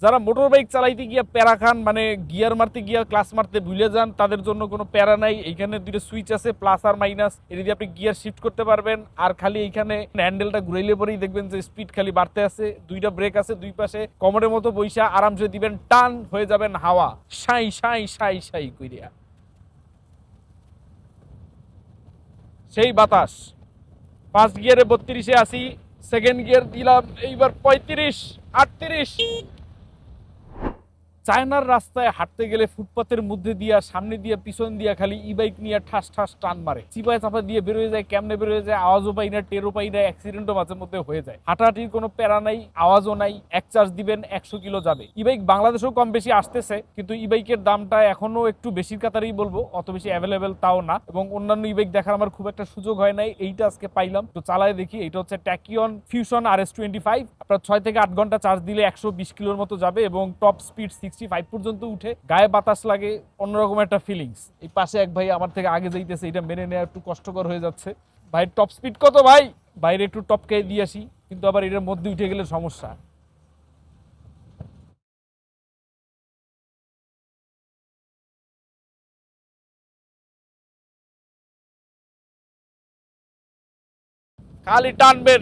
যারা motor bike চালাইতে গিয়া প্যারা খান, মানে গিয়ার মারতে গিয়া ক্লাস মারতে ভুলে যান, তাদের জন্য কোনো প্যারা নাই। এইখানে দুইটা সুইচ আছে, প্লাস আর মাইনাস, এটা দিয়ে আপনি গিয়ার শিফট করতে পারবেন। আর খালি এইখানে হ্যান্ডেলটা ঘুরাইলে পরেই দেখবেন যে স্পিড খালি বাড়তে আছে। দুইটা ব্রেক আছে দুই পাশে, কমরের মতো বইসা আরামসে দিবেন টান, হয়ে যাবেন হাওয়া সাই সাই সাই সাই কইরিয়া, সেই বাতাস। ফার্স্ট গিয়ারে 32-এ আসি, সেকেন্ড গিয়ার দিলাম এইবার 35, 38। চায়নার রাস্তায় হাঁটতে গেলে ফুটপাতের মধ্যে দিয়া, সামনে দিয়া, পিছন দিয়া খালি ই বাইক নিয়ে ঠাস ঠাস টান মারে, চিপায় চাপা দিয়ে বেরোয় যায়, কেমনে বেরোয় যায় আওয়াজও পাই না, টেরও পাই না, অ্যাক্সিডেন্টও মাঝে মধ্যে হয়ে যায়। হাঁটাহাঁটির কোনো প্যারা নাই, আওয়াজও নাই, এক চার্জ দিবেন 100 কিলো যাবে। ই বাইক বাংলাদেশেও কম বেশি আসতেছে, কিন্তু ই বাইকের দামটা এখনো একটু বেশির কাতারেই বলবো, অত বেশি অ্যাভেলেবেল তাও না। এবং অন্যান্য ই বাইক দেখার আমার খুব একটা সুযোগ হয় নাই, এইটা আজকে পাইলাম, তো চালায় দেখি। এটা হচ্ছে ট্যাকিয়ন ফিউশন RS25। আপনার 6 থেকে 8 ঘন্টা চার্জ দিলে 120 কিলোর মতো যাবে, এবং টপ স্পিড 65 পর্যন্ত উঠে। গায়ে বাতাস লাগে, অন্যরকম একটা ফিলিংস। এই পাশে এক ভাই আমার থেকে আগে যাইতেছে, এটা মেনে নেওয়া একটু কষ্টকর হয়ে যাচ্ছে। ভাই টপ স্পিড কত ভাই? বাইরে একটু টপকে দিয়ে আসি, কিন্তু আবার এটার মধ্যে উঠে গেলে সমস্যা। খালি টানবেন,